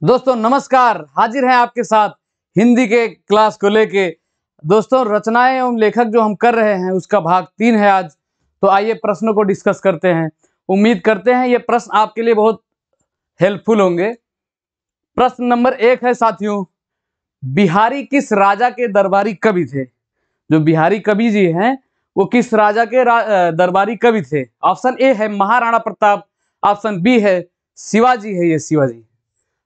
दोस्तों नमस्कार, हाजिर हैं आपके साथ हिंदी के क्लास को लेके। दोस्तों रचनाएं एवं लेखक जो हम कर रहे हैं उसका भाग 3 है आज। तो आइए प्रश्नों को डिस्कस करते हैं। उम्मीद करते हैं ये प्रश्न आपके लिए बहुत हेल्पफुल होंगे। प्रश्न नंबर 1 है साथियों, बिहारी किस राजा के दरबारी कवि थे? जो बिहारी कवि जी हैं वो किस राजा के दरबारी कवि थे? ऑप्शन ए है महाराणा प्रताप, ऑप्शन बी है शिवाजी, है ये शिवाजी,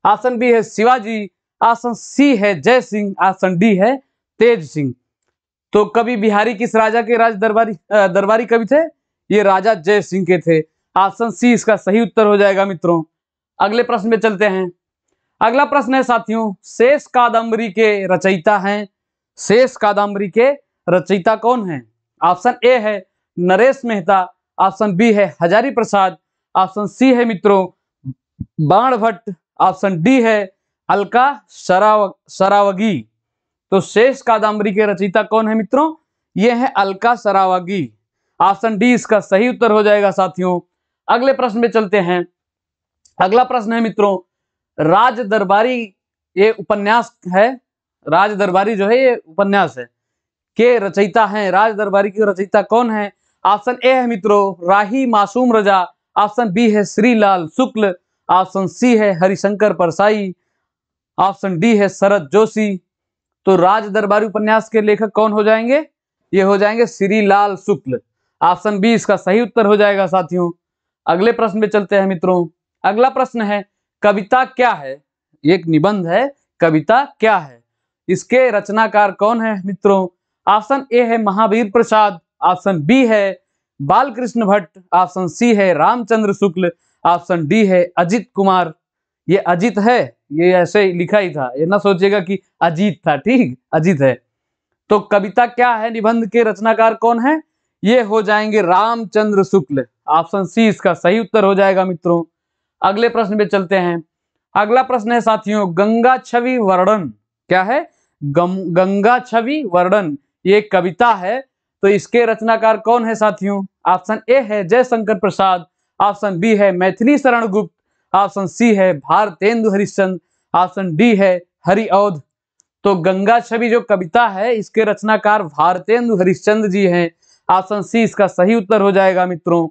ऑप्शन बी है शिवाजी, ऑप्शन सी है जय सिंह, ऑप्शन डी है तेज सिंह। तो कवि बिहारी किस राजा के दरबारी कवि थे? ये राजा जय सिंह के थे। ऑप्शन सी इसका सही उत्तर हो जाएगा मित्रों। अगले प्रश्न में चलते हैं। अगला प्रश्न है साथियों, शेष कादंबरी के रचयिता हैं। शेष कादंबरी के रचयिता कौन हैं? ऑप्शन ए है नरेश मेहता, ऑप्शन बी है हजारी प्रसाद, ऑप्शन सी है मित्रों बाण भट्ट, ऑप्शन डी है अलका सरावगी। तो शेष कादंबरी के रचयिता कौन है मित्रों? ये है अलका सरावगी। ऑप्शन डी इसका सही उत्तर हो जाएगा साथियों। अगले प्रश्न में चलते हैं। अगला प्रश्न है मित्रों, राज दरबारी ये उपन्यास है। राज दरबारी जो है ये उपन्यास है के रचयिता हैं। राज दरबारी के रचयिता कौन है? ऑप्शन ए है मित्रों राही मासूम रजा, ऑप्शन बी है श्रीलाल शुक्ल, ऑप्शन सी है हरिशंकर परसाई, ऑप्शन डी है शरद जोशी। तो राज दरबारी उपन्यास के लेखक कौन हो जाएंगे? ये हो जाएंगे श्रीलाल शुक्ल। ऑप्शन बी इसका सही उत्तर हो जाएगा साथियों। अगले प्रश्न में चलते हैं मित्रों। अगला प्रश्न है, कविता क्या है? एक निबंध है, कविता क्या है? इसके रचनाकार कौन है मित्रों? ऑप्शन ए है महावीर प्रसाद, ऑप्शन बी है बालकृष्ण भट्ट, ऑप्शन सी है रामचंद्र शुक्ल, ऑप्शन डी है अजित कुमार। ये अजित है, ये ऐसे लिखा ही था, ये ना सोचेगा कि अजीत था, ठीक अजित है। तो कविता क्या है निबंध के रचनाकार कौन है? ये हो जाएंगे रामचंद्र शुक्ल। ऑप्शन सी इसका सही उत्तर हो जाएगा मित्रों। अगले प्रश्न में चलते हैं। अगला प्रश्न है साथियों, गंगा छवि वर्णन क्या है? गंगा छवि वर्णन ये कविता है। तो इसके रचनाकार कौन है साथियों? ऑप्शन ए है जयशंकर प्रसाद, ऑप्शन बी है मैथिली शरण गुप्त, ऑप्शन सी है भारतेंदु हरिश्चंद्र, ऑप्शन डी है हरिऔध। तो गंगा छवि जो कविता है इसके रचनाकार भारतेंदु हरिश्चंद्र जी हैं। ऑप्शन सी इसका सही उत्तर हो जाएगा मित्रों।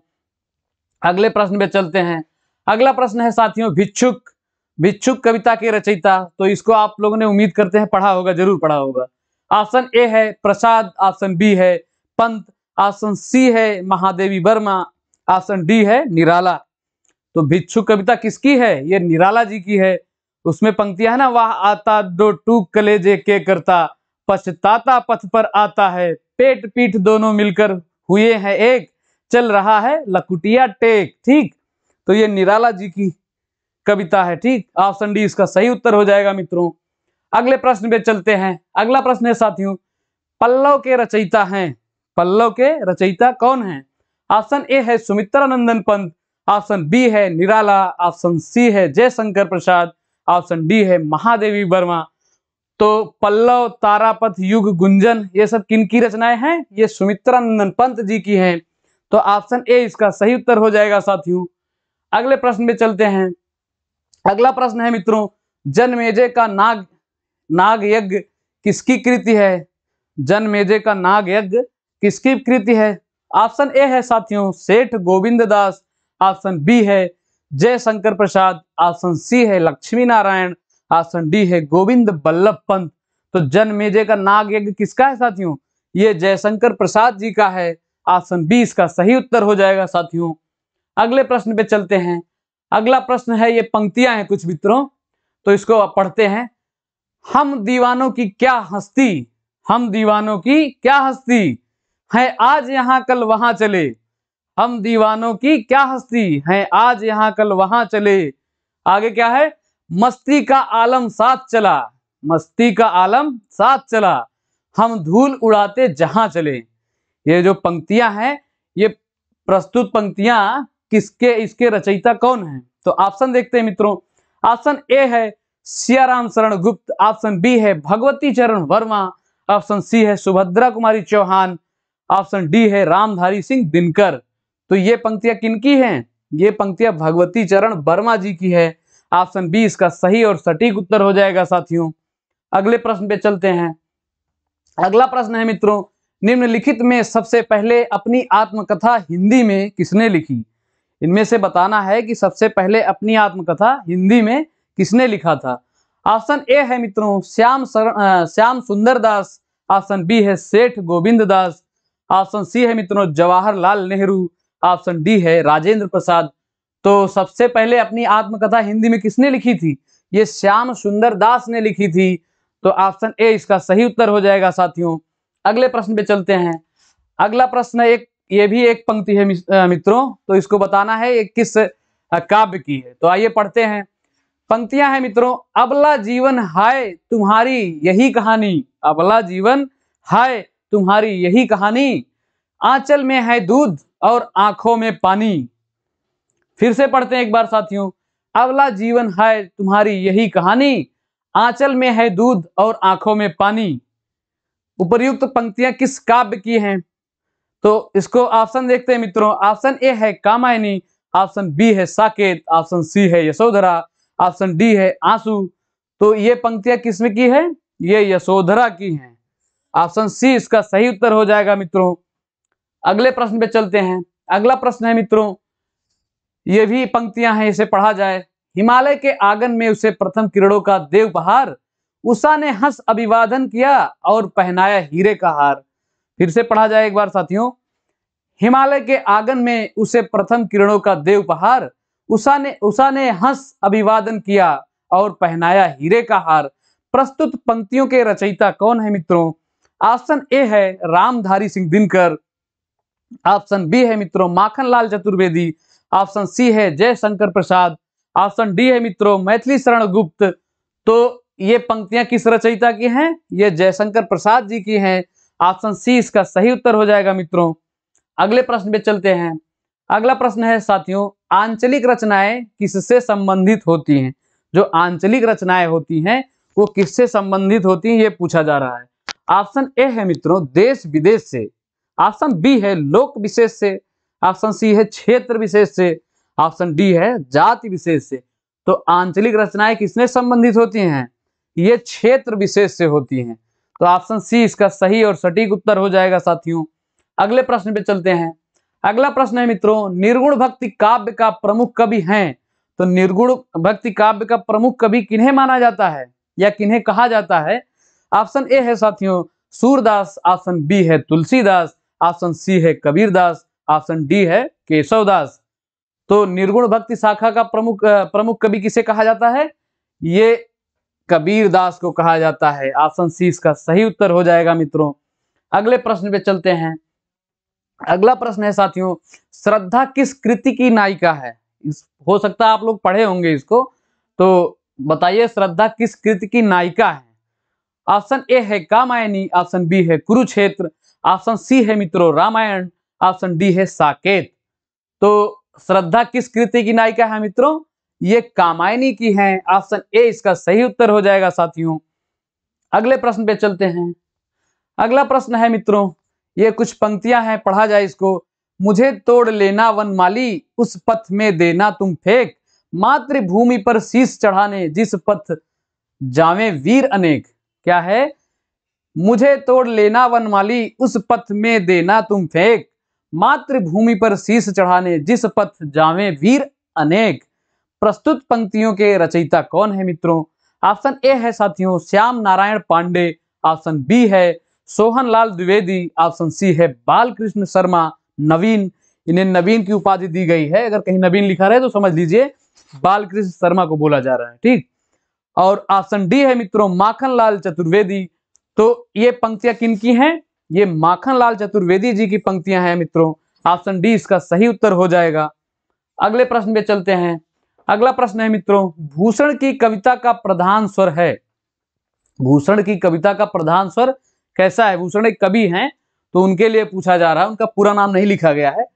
अगले प्रश्न में चलते हैं। अगला प्रश्न है साथियों, भिक्षुक। भिक्षुक कविता के रचयिता, तो इसको आप लोगों ने उम्मीद करते हैं पढ़ा होगा, जरूर पढ़ा होगा। ऑप्शन ए है प्रसाद, ऑप्शन बी है पंत, ऑप्शन सी है महादेवी वर्मा, ऑप्शन डी है निराला। तो भिक्षुक कविता किसकी है? ये निराला जी की है। उसमें पंक्तियां है ना, वाह आता दो टूक कलेजे के करता, पछताता पथ पर आता है, पेट पीठ दोनों मिलकर हुए हैं एक, चल रहा है लकुटिया टेक। ठीक, तो ये निराला जी की कविता है। ठीक, ऑप्शन डी इसका सही उत्तर हो जाएगा मित्रों। अगले प्रश्न पे चलते हैं। अगला प्रश्न है साथियों, पल्लव के रचयिता हैं। पल्लव के रचयिता कौन हैं? ऑप्शन ए है सुमित्रानंदन पंत, ऑप्शन बी है निराला, ऑप्शन सी है जयशंकर प्रसाद, ऑप्शन डी है महादेवी वर्मा। तो पल्लव, तारापथ, युग, गुंजन ये सब किनकी रचनाएं हैं? ये सुमित्रानंदन पंत जी की हैं। तो ऑप्शन ए इसका सही उत्तर हो जाएगा साथियों। अगले प्रश्न में चलते हैं। अगला प्रश्न है मित्रों, जनमेजय का नाग यज्ञ किसकी कृति है? जनमेजय का नाग यज्ञ किसकी कृति है? ऑप्शन ए है साथियों सेठ गोविंद दास, ऑप्शन बी है जयशंकर प्रसाद, ऑप्शन सी है लक्ष्मी नारायण, ऑप्शन डी है गोविंद बल्लभ पंत। तो जनमेजय का नाग यज्ञ किसका है साथियों? ये जयशंकर प्रसाद जी का है। ऑप्शन बी इसका सही उत्तर हो जाएगा साथियों। अगले प्रश्न पे चलते हैं। अगला प्रश्न है, ये पंक्तियां हैं कुछ मित्रों, तो इसको आप पढ़ते हैं। हम दीवानों की क्या हस्ती, हम दीवानों की क्या हस्ती है, आज यहाँ कल वहां चले। हम दीवानों की क्या हस्ती है, आज यहाँ कल वहां चले। आगे क्या है? मस्ती का आलम साथ चला, मस्ती का आलम साथ चला, हम धूल उड़ाते जहां चले। ये जो पंक्तियां हैं, ये प्रस्तुत पंक्तियां किसके, इसके रचयिता कौन है? तो ऑप्शन देखते हैं मित्रों। ऑप्शन ए है सियाराम शरण गुप्त, ऑप्शन बी है भगवती चरण वर्मा, ऑप्शन सी है सुभद्रा कुमारी चौहान, ऑप्शन डी है रामधारी सिंह दिनकर। तो ये पंक्तियां किनकी हैं? ये पंक्तियां भगवती चरण वर्मा जी की है। ऑप्शन बी इसका सही और सटीक उत्तर हो जाएगा साथियों। अगले प्रश्न पे चलते हैं। अगला प्रश्न है मित्रों, निम्नलिखित में सबसे पहले अपनी आत्मकथा हिंदी में किसने लिखी? इनमें से बताना है कि सबसे पहले अपनी आत्मकथा हिंदी में किसने लिखा था। ऑप्शन ए है मित्रों श्याम सुंदर दास, ऑप्शन बी है सेठ गोविंद दास, ऑप्शन सी है मित्रों जवाहरलाल नेहरू, ऑप्शन डी है राजेंद्र प्रसाद। तो सबसे पहले अपनी आत्मकथा हिंदी में किसने लिखी थी? ये श्याम सुंदर दास ने लिखी थी। तो ऑप्शन ए इसका सही उत्तर हो जाएगा साथियों। अगले प्रश्न पे चलते हैं। अगला प्रश्न ये भी एक पंक्ति है मित्रों, तो इसको बताना है ये किस काव्य की है। तो आइए पढ़ते हैं। पंक्तियां हैं मित्रों, अबला जीवन हाय तुम्हारी यही कहानी, अबला जीवन हाय तुम्हारी यही कहानी, आंचल में है दूध और आंखों में पानी। फिर से पढ़ते हैं एक बार साथियों, अबला जीवन हाय तुम्हारी यही कहानी, आंचल में है दूध और आंखों में पानी। उपर्युक्त पंक्तियां किस काव्य की हैं? तो इसको ऑप्शन देखते हैं मित्रों। ऑप्शन ए है कामायनी, ऑप्शन बी है साकेत, ऑप्शन सी है यशोधरा, ऑप्शन डी है आंसू। तो ये पंक्तियां किसमें की है? ये यशोधरा की हैं। ऑप्शन सी इसका सही उत्तर हो जाएगा मित्रों। अगले प्रश्न पे चलते हैं। अगला प्रश्न है मित्रों, ये भी पंक्तियां हैं, इसे पढ़ा जाए। हिमालय के आंगन में उसे प्रथम किरणों का देव उपहार, उषा ने हंस अभिवादन किया और पहनाया हीरे का हार। फिर से पढ़ा जाए एक बार साथियों। हिमालय के आंगन में उसे प्रथम किरणों का देव उपहार, उषा ने हंस अभिवादन किया और पहनाया हीरे का हार। प्रस्तुत पंक्तियों के रचयिता कौन है मित्रों? ऑप्शन ए है रामधारी सिंह दिनकर, ऑप्शन बी है मित्रों माखनलाल चतुर्वेदी, ऑप्शन सी है जयशंकर प्रसाद, ऑप्शन डी है मित्रों मैथिली शरण गुप्त। तो ये पंक्तियां किस रचयिता की हैं? ये जयशंकर प्रसाद जी की हैं। ऑप्शन सी इसका सही उत्तर हो जाएगा मित्रों। अगले प्रश्न पे चलते हैं। अगला प्रश्न है साथियों, आंचलिक रचनाएं किससे संबंधित होती हैं? जो आंचलिक रचनाएं होती हैं वो किससे संबंधित होती हैं, ये पूछा जा रहा है। ऑप्शन ए है मित्रों देश विदेश से, ऑप्शन बी है लोक विशेष से, ऑप्शन सी है क्षेत्र विशेष से, ऑप्शन डी है जाति विशेष से। तो आंचलिक रचनाएं किसने संबंधित होती हैं? ये क्षेत्र विशेष से होती हैं। तो ऑप्शन सी इसका सही और सटीक उत्तर हो जाएगा साथियों। अगले प्रश्न पे चलते हैं। अगला प्रश्न है मित्रों, निर्गुण भक्ति काव्य का प्रमुख कवि हैं? तो निर्गुण भक्ति काव्य का प्रमुख कवि किन्हें माना जाता है या किन्हें कहा जाता है? ऑप्शन ए है साथियों सूरदास, ऑप्शन बी है तुलसीदास, ऑप्शन सी है कबीरदास, ऑप्शन डी है केशवदास। तो निर्गुण भक्ति शाखा का प्रमुख कवि किसे कहा जाता है? ये कबीरदास को कहा जाता है। ऑप्शन सी इसका सही उत्तर हो जाएगा मित्रों। अगले प्रश्न पे चलते हैं। अगला प्रश्न है साथियों, श्रद्धा किस कृति की नायिका है? हो सकता है आप लोग पढ़े होंगे इसको, तो बताइए श्रद्धा किस कृति की नायिका है? ऑप्शन ए है कामायनी, ऑप्शन बी है कुरुक्षेत्र, ऑप्शन सी है मित्रों रामायण, ऑप्शन डी है साकेत। तो श्रद्धा किस कृति की नायिका है मित्रों? ये कामायनी की है। ऑप्शन ए इसका सही उत्तर हो जाएगा साथियों। अगले प्रश्न पे चलते हैं। अगला प्रश्न है मित्रों, ये कुछ पंक्तियां हैं, पढ़ा जाए इसको। मुझे तोड़ लेना वनमाली, उस पथ में देना तुम फेंक, मातृभूमि पर शीश चढ़ाने जिस पथ जावे वीर अनेक। क्या है? मुझे तोड़ लेना वनमाली, उस पथ में देना तुम फेंक, मातृभूमि पर शीश चढ़ाने जिस पथ जावे वीर अनेक। प्रस्तुत पंक्तियों के रचयिता कौन है मित्रों? ऑप्शन ए है साथियों श्याम नारायण पांडे, ऑप्शन बी है सोहनलाल द्विवेदी, ऑप्शन सी है बालकृष्ण शर्मा नवीन। इन्हें नवीन की उपाधि दी गई है, अगर कहीं नवीन लिखा रहे तो समझ लीजिए बालकृष्ण शर्मा को बोला जा रहा है, ठीक। और ऑप्शन डी है मित्रों माखनलाल चतुर्वेदी। तो ये पंक्तियां किनकी हैं? ये माखनलाल चतुर्वेदी जी की पंक्तियां हैं मित्रों। ऑप्शन डी इसका सही उत्तर हो जाएगा। अगले प्रश्न पे चलते हैं। अगला प्रश्न है मित्रों, भूषण की कविता का प्रधान स्वर है? भूषण की कविता का प्रधान स्वर कैसा है? भूषण एक कवि हैं तो उनके लिए पूछा जा रहा है, उनका पूरा नाम नहीं लिखा गया है।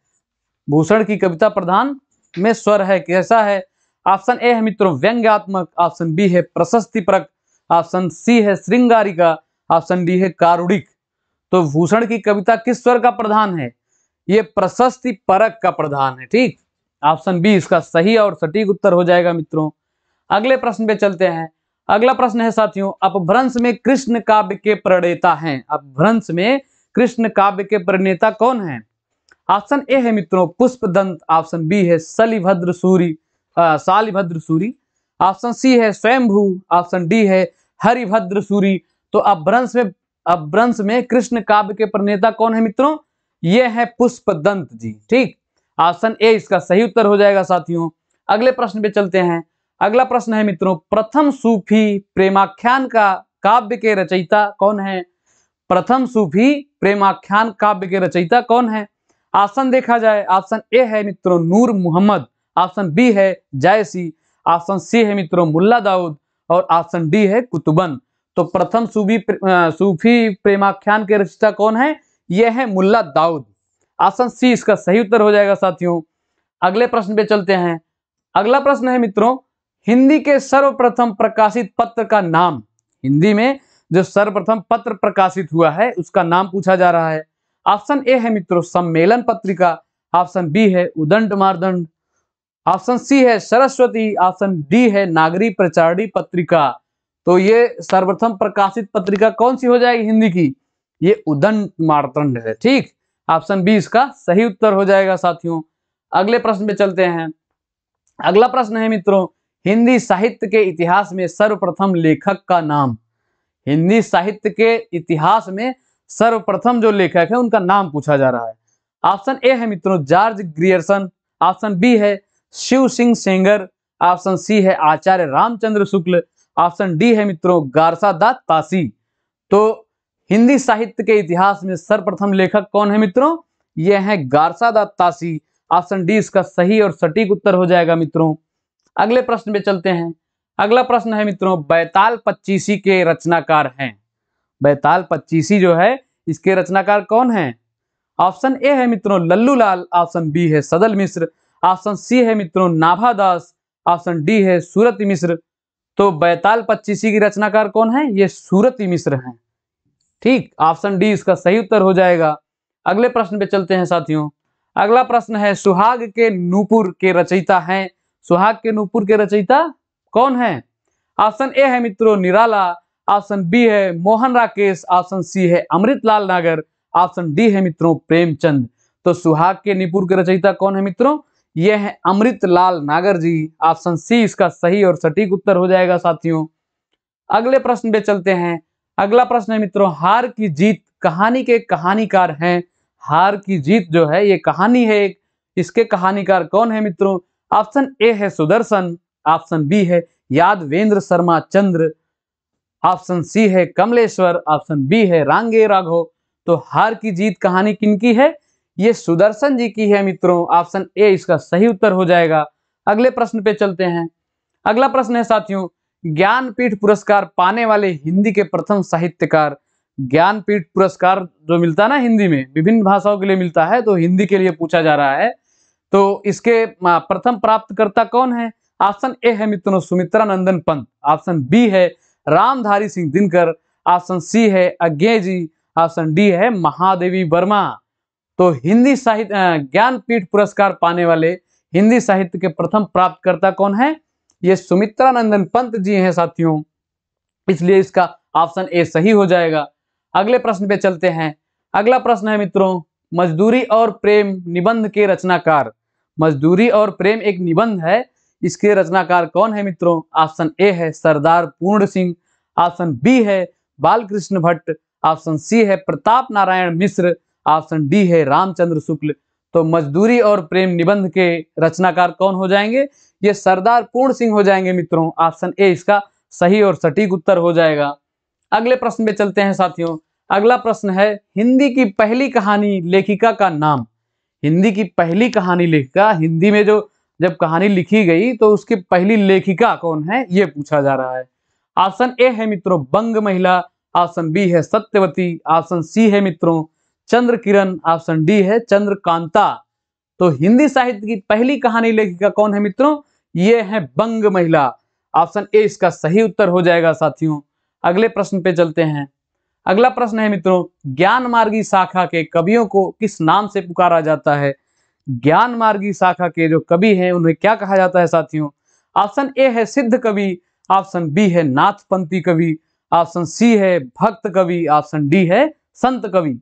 भूषण की कविता प्रधान में स्वर है कैसा है? ऑप्शन ए है मित्रों व्यंग्यात्मक, ऑप्शन बी है प्रशस्तिपरक, ऑप्शन सी है श्रृंगारिका, ऑप्शन डी है कारुणिक। तो भूषण की कविता किस स्वर का प्रधान है? ये प्रशस्तिपरक का प्रधान है, ठीक। ऑप्शन बी इसका सही और सटीक उत्तर हो जाएगा मित्रों। अगले प्रश्न पे चलते हैं। अगला प्रश्न है साथियों, अपभ्रंश में कृष्ण काव्य के प्रणेता हैं। अपभ्रंश में कृष्ण काव्य के प्रणेता कौन हैं? ऑप्शन ए है मित्रों पुष्पदंत, ऑप्शन बी है शलिभद्र सूरी शालिभद्र सूरी, ऑप्शन सी है स्वयंभू, ऑप्शन डी है हरिभद्र सूरी। तो अपभ्रंश में कृष्ण काव्य के प्रणेता कौन है मित्रों? ये है पुष्पदंत जी। ठीक, ऑप्शन ए इसका सही उत्तर हो जाएगा साथियों। अगले प्रश्न पे चलते हैं। अगला प्रश्न है मित्रों, प्रथम सूफी प्रेमाख्यान का काव्य के रचयिता कौन है? प्रथम सूफी प्रेमाख्यान काव्य के रचयिता कौन है? ऑप्शन देखा जाए, ऑप्शन ए है मित्रों नूर मोहम्मद, ऑप्शन बी है जायसी, ऑप्शन सी है मित्रों मुल्ला दाऊद और ऑप्शन डी है कुतुबन। तो प्रथम सूफी प्रेमाख्यान के रचयिता कौन है? यह है मुल्ला दाऊद। ऑप्शन सी इसका सही उत्तर हो जाएगा साथियों। अगले प्रश्न पे चलते हैं। अगला प्रश्न है मित्रों, हिंदी के सर्वप्रथम प्रकाशित पत्र का नाम। हिंदी में जो सर्वप्रथम पत्र प्रकाशित हुआ है उसका नाम पूछा जा रहा है। ऑप्शन ए है मित्रों सम्मेलन पत्रिका, ऑप्शन बी है उदंड मार्दंड, ऑप्शन सी है सरस्वती, ऑप्शन डी है नागरी प्रचारणी पत्रिका। तो ये सर्वप्रथम प्रकाशित पत्रिका कौन सी हो जाएगी हिंदी की? ये उदंड मार्दंड है। ठीक, ऑप्शन बी इसका सही उत्तर हो जाएगा साथियों। अगले प्रश्न पे चलते हैं। अगला प्रश्न है मित्रों, हिंदी साहित्य के इतिहास में सर्वप्रथम लेखक का नाम। हिंदी साहित्य के इतिहास में सर्वप्रथम जो लेखक है उनका नाम पूछा जा रहा है। ऑप्शन ए है मित्रों जॉर्ज ग्रियर्सन, ऑप्शन बी है शिव सिंह सेंगर, ऑप्शन सी है आचार्य रामचंद्र शुक्ल, ऑप्शन डी है मित्रों गारसा दास तासी। तो हिंदी साहित्य के इतिहास में सर्वप्रथम लेखक कौन है मित्रों? यह है गारसा दास तासी। ऑप्शन डी इसका सही और सटीक उत्तर हो जाएगा मित्रों। अगले प्रश्न पे चलते हैं। अगला प्रश्न है मित्रों, बैताल पच्चीसी के रचनाकार हैं। बैताल पच्चीसी जो है इसके रचनाकार कौन है? ऑप्शन ए है मित्रों लल्लू लाल, ऑप्शन बी है सदल मिश्र, ऑप्शन सी है मित्रों नाभा दास, ऑप्शन डी है सूरती मिश्र। तो बैताल पच्चीसी की रचनाकार कौन है? ये सूरती मिश्र हैं। ठीक, ऑप्शन डी इसका सही उत्तर हो जाएगा। अगले प्रश्न पे चलते हैं साथियों। अगला प्रश्न है, सुहाग के नूपुर के रचयिता हैं। सुहाग के नूपुर के रचयिता कौन है? ऑप्शन ए है मित्रों निराला, ऑप्शन बी है मोहन राकेश, ऑप्शन सी है अमृतलाल नागर, ऑप्शन डी है मित्रों प्रेमचंद। तो सुहाग के नूपुर के रचयिता कौन है मित्रों? ये है अमृतलाल नागर जी। ऑप्शन सी इसका सही और सटीक उत्तर हो जाएगा साथियों। अगले प्रश्न पे चलते हैं। अगला प्रश्न है मित्रों, हार की जीत कहानी के कहानीकार हैं। हार की जीत जो है ये कहानी है एक, इसके कहानीकार कौन है मित्रों? ऑप्शन ए है सुदर्शन, ऑप्शन बी है यादवेंद्र शर्मा चंद्र, ऑप्शन सी है कमलेश्वर, ऑप्शन बी है रांगे राघव। तो हार की जीत कहानी किनकी है? ये सुदर्शन जी की है मित्रों। ऑप्शन ए इसका सही उत्तर हो जाएगा। अगले प्रश्न पे चलते हैं। अगला प्रश्न है साथियों, ज्ञानपीठ पुरस्कार पाने वाले हिंदी के प्रथम साहित्यकार। ज्ञानपीठ पुरस्कार जो मिलता है ना हिंदी में, विभिन्न भाषाओं के लिए मिलता है, तो हिंदी के लिए पूछा जा रहा है। तो इसके प्रथम प्राप्तकर्ता कौन है? ऑप्शन ए है मित्रों सुमित्रा नंदन पंत, ऑप्शन बी है रामधारी सिंह दिनकर, ऑप्शन सी है अज्ञे जी, ऑप्शन डी है महादेवी वर्मा। तो हिंदी साहित्य ज्ञानपीठ पुरस्कार पाने वाले हिंदी साहित्य के प्रथम प्राप्तकर्ता कौन है? ये सुमित्रा नंदन पंत जी हैं साथियों। इसलिए इसका ऑप्शन ए सही हो जाएगा। अगले प्रश्न पे चलते हैं। अगला प्रश्न है मित्रों, मजदूरी और प्रेम निबंध के रचनाकार। मजदूरी और प्रेम एक निबंध है, इसके रचनाकार कौन है मित्रों? ऑप्शन ए है सरदार पूर्ण सिंह, ऑप्शन बी है बालकृष्ण भट्ट, ऑप्शन सी है प्रताप नारायण मिश्र, ऑप्शन डी है रामचंद्र शुक्ल। तो मजदूरी और प्रेम निबंध के रचनाकार कौन हो जाएंगे? ये सरदार पूर्ण सिंह हो जाएंगे मित्रों। ऑप्शन ए इसका सही और सटीक उत्तर हो जाएगा। अगले प्रश्न पे चलते हैं साथियों। अगला प्रश्न है, हिंदी की पहली कहानी लेखिका का नाम। हिंदी की पहली कहानी लेखिका, हिंदी में जो जब कहानी लिखी गई तो उसकी पहली लेखिका कौन है ये पूछा जा रहा है। ऑप्शन ए है मित्रों बंग महिला, ऑप्शन बी है सत्यवती, ऑप्शन सी है मित्रों चंद्र किरण, ऑप्शन डी है चंद्रकांता। तो हिंदी साहित्य की पहली कहानी लेखिका कौन है मित्रों? ये है बंग महिला। ऑप्शन ए इसका सही उत्तर हो जाएगा साथियों। अगले प्रश्न पे चलते हैं। अगला प्रश्न है मित्रों, ज्ञान मार्गी शाखा के कवियों को किस नाम से पुकारा जाता है? ज्ञान मार्गी शाखा के जो कवि हैं उन्हें क्या कहा जाता है साथियों? ऑप्शन ए है सिद्ध कवि, ऑप्शन बी है नाथपंथी कवि, ऑप्शन सी है भक्त कवि, ऑप्शन डी है संत कवि।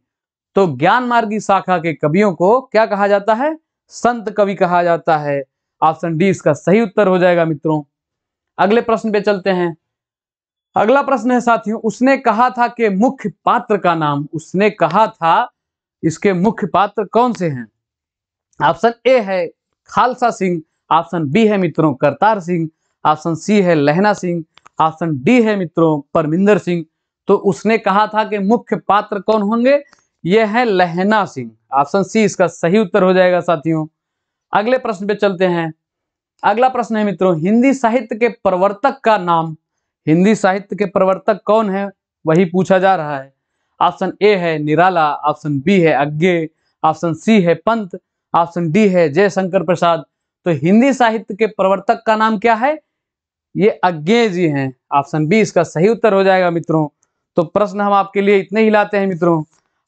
तो ज्ञान मार्गी शाखा के कवियों को क्या कहा जाता है? संत कवि कहा जाता है। ऑप्शन डी इसका सही उत्तर हो जाएगा मित्रों। अगले प्रश्न पे चलते हैं। अगला प्रश्न है साथियों, उसने कहा था कि मुख्य पात्र का नाम, उसने कहा था इसके मुख्य पात्र कौन से हैं? ऑप्शन ए है खालसा सिंह, ऑप्शन बी है मित्रों करतार सिंह, ऑप्शन सी है लहना सिंह, ऑप्शन डी है मित्रों परमिंदर सिंह। तो उसने कहा था कि मुख्य पात्र कौन होंगे? ये है लहना सिंह। ऑप्शन सी इसका सही उत्तर हो जाएगा साथियों। अगले प्रश्न पे चलते हैं। अगला प्रश्न है मित्रों, हिंदी साहित्य के प्रवर्तक का नाम, हिंदी साहित्य के प्रवर्तक कौन है वही पूछा जा रहा है। ऑप्शन ए है निराला, ऑप्शन बी है अज्ञे, ऑप्शन सी है पंत, ऑप्शन डी है जयशंकर प्रसाद। तो हिंदी साहित्य के प्रवर्तक का नाम क्या है? ये अज्ञे जी हैं। ऑप्शन बी इसका सही उत्तर हो जाएगा मित्रों। तो प्रश्न हम आपके लिए इतने ही लाते हैं मित्रों।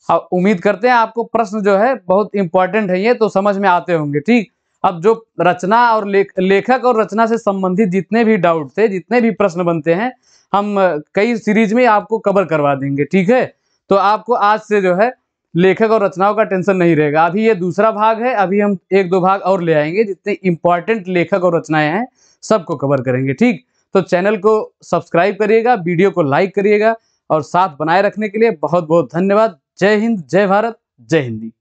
अब उम्मीद करते हैं आपको प्रश्न जो है बहुत इंपॉर्टेंट है, ये तो समझ में आते होंगे। ठीक, अब जो रचना और लेखक और रचना से संबंधित जितने भी डाउट थे, जितने भी प्रश्न बनते हैं, हम कई सीरीज में आपको कवर करवा देंगे। ठीक है, तो आपको आज से जो है लेखक और रचनाओं का टेंशन नहीं रहेगा। अभी ये दूसरा भाग है, अभी हम एक दो भाग और ले आएंगे, जितने इंपॉर्टेंट लेखक और रचनाएं हैं सबको कवर करेंगे। ठीक, तो चैनल को सब्सक्राइब करिएगा, वीडियो को लाइक करिएगा और साथ बनाए रखने के लिए बहुत बहुत धन्यवाद। जय हिंद, जय भारत, जय हिंदी।